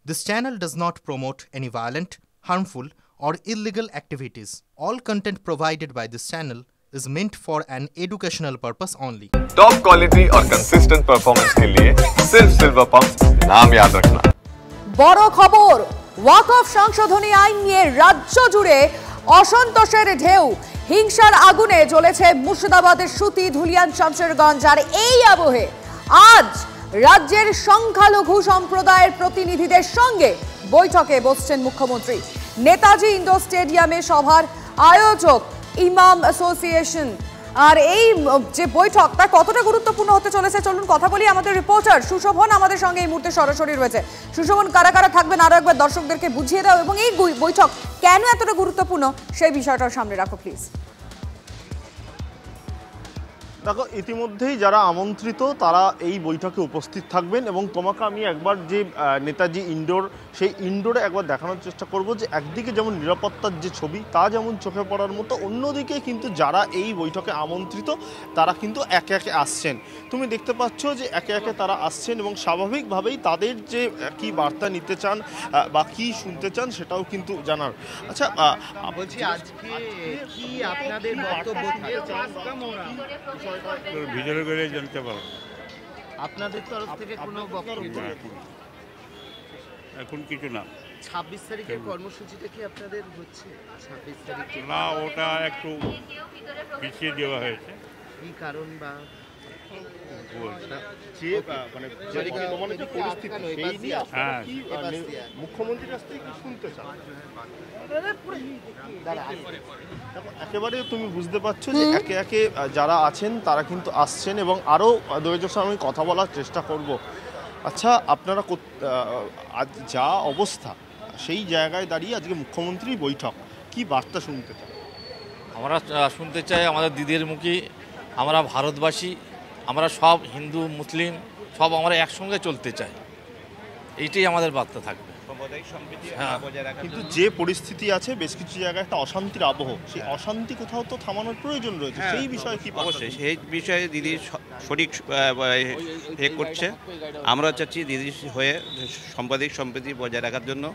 This channel does not promote any violent, harmful, or illegal activities. All content provided by this channel is meant for an educational purpose only. Top quality और consistent performance के लिए सिर्फ silver pumps नाम याद रखना। বড় খবর, ওয়াকফ সংশোধনী আইন নিয়ে রাজ্য জুড়ে অসন্তোষের ঢেউ। হিংসার আগুনে জ্বলেছে মুর্শিদাবাদের সুতি, ধুলিয়ান, শামশেরগঞ্জ। আর এই আবহে আজ রাজ্যের সংখ্যালঘু সম্প্রদায়ের প্রতিনিধিদের সঙ্গে বৈঠকে বসছেন মুখ্যমন্ত্রী। নেতাজি ইন্ডোর স্টেডিয়ামে সভার আয়োজক ইমাম অ্যাসোসিয়েশন। আর এই যে বৈঠক তা কতটা গুরুত্বপূর্ণ হতে চলেছে চলুন কথা বলি। আমাদের রিপোর্টার সুশোভন আমাদের সঙ্গে এই মুহূর্তে সরাসরি রয়েছে। সুশোভন, কারা কারা থাকবেন আরো একবার দর্শকদেরকে বুঝিয়ে দাও, এবং এই বৈঠক কেন এতটা গুরুত্বপূর্ণ সেই বিষয়টার সামনে রাখো প্লিজ। দেখো, ইতিমধ্যেই যারা আমন্ত্রিত তারা এই বৈঠকে উপস্থিত থাকবেন, এবং তোমাকে আমি একবার যে নেতাজি ইন্ডোর, সেই ইন্ডোরে একবার দেখানোর চেষ্টা করব যে একদিকে যেমন নিরাপত্তার যে ছবি তা যেমন চোখে পড়ার মতো, অন্যদিকে কিন্তু যারা এই বৈঠকে আমন্ত্রিত তারা কিন্তু একে একে আসছেন। তুমি দেখতে পাচ্ছ যে একে একে তারা আসছেন, এবং স্বাভাবিকভাবেই তাদের যে কি বার্তা নিতে চান বা কি শুনতে চান সেটাও কিন্তু জানার। আচ্ছা, বলছি আজকে কি আপনাদের বক্তব্য ভিতরে গেলে জানতে পারো। আপনাদের তরফ থেকে কোনো বক্তব্য এখন কিছু না। 26 তারিখের কর্মসূচিটা কি আপনাদের হচ্ছে? 26 তারিখে না, ওটা একটু পিছিয়ে দেওয়া হয়েছে। কি কারণ বা মুখ্যমন্ত্রীর কাছ থেকে কি শুনতে চান? একেবারে তুমি বুঝতে পারছো যে একে একে যারা আছেন তারা কিন্তু আসছেন, এবং আরও দুজনের সঙ্গে আমি কথা বলার চেষ্টা করব। আচ্ছা, আপনারা আজ যা অবস্থা সেই জায়গায় দাঁড়িয়ে আজকে মুখ্যমন্ত্রী বৈঠক, কি বার্তা শুনতে চান? আমরা শুনতে চাই আমাদের দিদির মুখে, আমরা ভারতবাসী, আমরা সব হিন্দু মুসলিম সব আমরা একসঙ্গে চলতে চাই, এইটাই আমাদের বার্তা থাকবে। কিন্তু যে পরিস্থিতি আছে বেশ কিছু জায়গায় একটা অশান্তির আবহ, সেই অশান্তি কোথাও তো থামানোর প্রয়োজন রয়েছে, সেই বিষয়ে কি? অবশ্যই সেই বিষয়ে দিদি সঠিক করছে। আমরা চাচ্ছি দিদি হয়ে সাম্প্রদায়িক সম্প্রীতি বজায় রাখার জন্য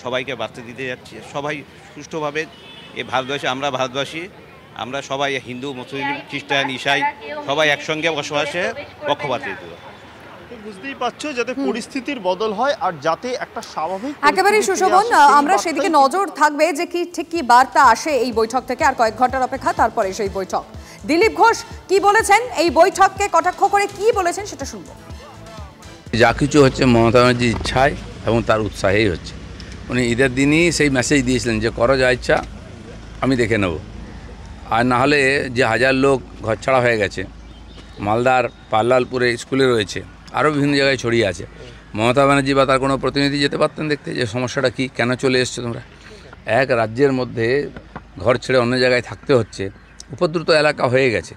সবাইকে বার্তা দিতে যাচ্ছি। সবাই সুষ্ঠুভাবে এই ভারতবাসী, আমরা ভারতবাসী, আমরা সবাই হিন্দু মুসলিম খ্রিস্টান ইসাই সবাই একসঙ্গে বসবাসে পক্ষপাতিত্ব। বুঝতেই পারছো যাতে পরিস্থিতির বদল হয় আর যাতে একটা স্বাভাবিক একেবারেই সুশোভন, আমরা সেদিকে নজর থাকবে যে কি ঠিক কি বার্তা আসে এই বৈঠক থেকে। আর কয়েক ঘন্টার অপেক্ষা, তারপরে সেই বৈঠক। দিলীপ ঘোষ কি বলেছেন, এই বৈঠককে কটাক্ষ করে কি বলেছেন সেটা শুনবো। যা কিছু হচ্ছে মমতা ব্যানার্জির ইচ্ছায় এবং তার উৎসাহেই হচ্ছে। উনি ঈদের দিনই সেই মেসেজ দিয়েছিলেন যে করো যা ইচ্ছা, আমি দেখে নেব। আর না হলে যে হাজার লোক ঘরছাড়া হয়ে গেছে, মালদার পাল্লালপুরে স্কুলে রয়েছে, আরও বিভিন্ন জায়গায় ছড়িয়ে আছে, মমতা ব্যানার্জি বা তার কোনো প্রতিনিধি যেতে পারতেন দেখতে যে সমস্যাটা কি, কেন চলে এসছো তোমরা। এক রাজ্যের মধ্যে ঘর ছেড়ে অন্য জায়গায় থাকতে হচ্ছে, উপদ্রুত এলাকা হয়ে গেছে।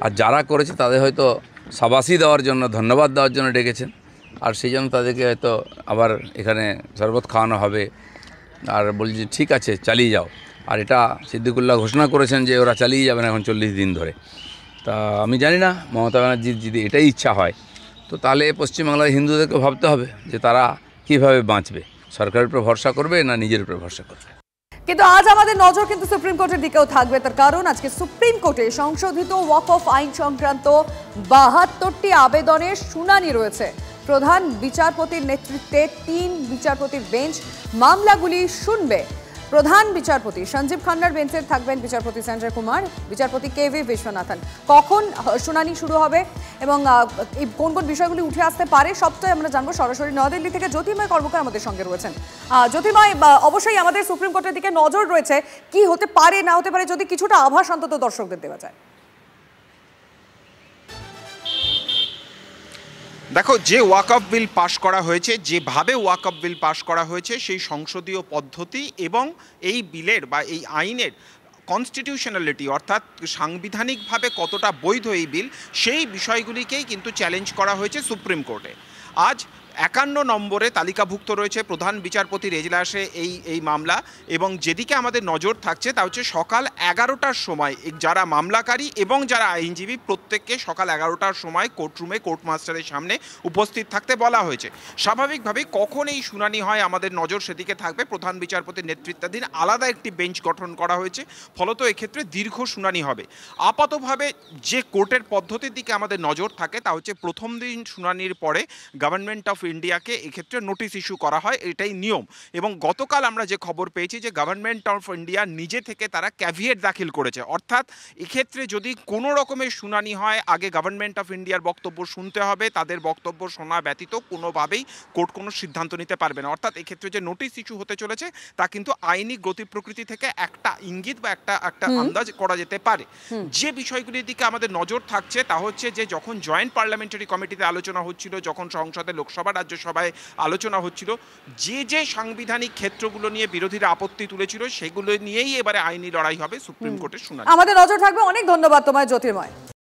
আর যারা করেছে তাদের হয়তো শাবাশি দেওয়ার জন্য, ধন্যবাদ দেওয়ার জন্য ডেকেছেন, আর সেই জন্য তাদেরকে হয়তো আবার এখানে শরবত খাওয়ানো হবে, আর বলছি ঠিক আছে চালিয়ে যাও। আর এটা সিদ্দিকুল্লাহ ঘোষণা করেছেন যে ওরা চালিয়ে যাবেন এখন 40 দিন ধরে। তা আমি জানি না, মমতা ব্যানার্জির যদি এটাই ইচ্ছা হয় তো তাহলে পশ্চিমবাংলার হিন্দুদেরকে ভাবতে হবে যে তারা কিভাবে বাঁচবে, সরকারের উপর ভরসা করবে না নিজের উপর ভরসা করবে। কিন্তু আজ আমাদের নজর কিন্তু সুপ্রিম কোর্টের দিকেও থাকবে, তার কারণ আজকে সুপ্রিম কোর্টে সংশোধিত ওয়াকফ আইন সংক্রান্ত 72টি আবেদনের শুনানি রয়েছে। প্রধান বিচারপতির নেতৃত্বে 3 বিচারপতির বেঞ্চ মামলাগুলি শুনবে। প্রধান বিচারপতি সঞ্জীব খান্নার বেঞ্চে থাকবেন বিচারপতি সঞ্জয় কুমার, বিচারপতি কেভি বিশ্বনাথন। কখন শুনানি শুরু হবে এবং কোন কোন বিষয়গুলি উঠে আসতে পারে সবটাই আমরা জানবো। সরাসরি নয়াদিল্লি থেকে জ্যোতির্ময় কর্মকার আমাদের সঙ্গে রয়েছেন। জ্যোতির্ময়, অবশ্যই আমাদের সুপ্রিম কোর্টের দিকে নজর রয়েছে, কি হতে পারে না হতে পারে যদি কিছুটা আভাস অন্তত দর্শকদের দেওয়া যায়। দেখো, যে ওয়াকফ বিল পাশ করা হয়েছে, যেভাবে ওয়াকফ বিল পাশ করা হয়েছে, সেই সংসদীয় পদ্ধতি এবং এই বিলের বা এই আইনের কনস্টিটিউশনালিটি অর্থাৎ সাংবিধানিকভাবে কতটা বৈধ এই বিল, সেই বিষয়গুলিকেই কিন্তু চ্যালেঞ্জ করা হয়েছে সুপ্রিম কোর্টে। আজ 51 নম্বরে তালিকাভুক্ত রয়েছে প্রধান বিচারপতির এজলাসে এই মামলা। এবং যেদিকে আমাদের নজর থাকছে তা হচ্ছে সকাল 11টার সময় যারা মামলাকারী এবং যারা আইনজীবী প্রত্যেককে সকাল 11টার সময় কোর্টরুমে কোর্ট মাস্টারের সামনে উপস্থিত থাকতে বলা হয়েছে। স্বাভাবিকভাবেই কখন এই শুনানি হয় আমাদের নজর সেদিকে থাকবে। প্রধান বিচারপতির নেতৃত্বাধীন আলাদা একটি বেঞ্চ গঠন করা হয়েছে, ফলত এক্ষেত্রে দীর্ঘ শুনানি হবে। আপাতভাবে যে কোর্টের পদ্ধতির দিকে আমাদের নজর থাকে তা হচ্ছে প্রথম দিন শুনানির পরে গভর্নমেন্ট অফ ইন্ডিয়াকে এক্ষেত্রে নোটিশ ইস্যু করা হয়, এটাই নিয়ম। এবং গতকাল আমরা যে খবর পেয়েছি যে গভর্নমেন্ট অফ ইন্ডিয়া নিজে থেকে তারা ক্যাভিয়েট দাখিল করেছে, অর্থাৎ এক্ষেত্রে যদি কোনো রকমের শুনানি হয় আগে গভর্নমেন্ট অফ ইন্ডিয়ার বক্তব্য শুনতে হবে, তাদের বক্তব্য শোনা ব্যতীত কোনোভাবেই কোর্ট কোনো সিদ্ধান্ত নিতে পারবে না। অর্থাৎ এক্ষেত্রে যে নোটিশ ইস্যু হতে চলেছে তা কিন্তু আইনি গতি প্রকৃতি থেকে একটা ইঙ্গিত বা একটা আন্দাজ করা যেতে পারে। যে বিষয়গুলির দিকে আমাদের নজর থাকছে তা হচ্ছে যে যখন জয়েন্ট পার্লামেন্টারি কমিটিতে আলোচনা হচ্ছিল, যখন সংসদে লোকসভা রাজ্যসভায় আলোচনা হচ্ছিল, যে সাংবিধানিক ক্ষেত্রগুলো নিয়ে বিরোধীরা আপত্তি তুলেছিল সেগুলো নিয়েই এবারে আইনি লড়াই হবে সুপ্রিম কোর্টের শুনানি। আমাদের নজর থাকবে। অনেক ধন্যবাদ তোমায় জ্যোতির্ময়।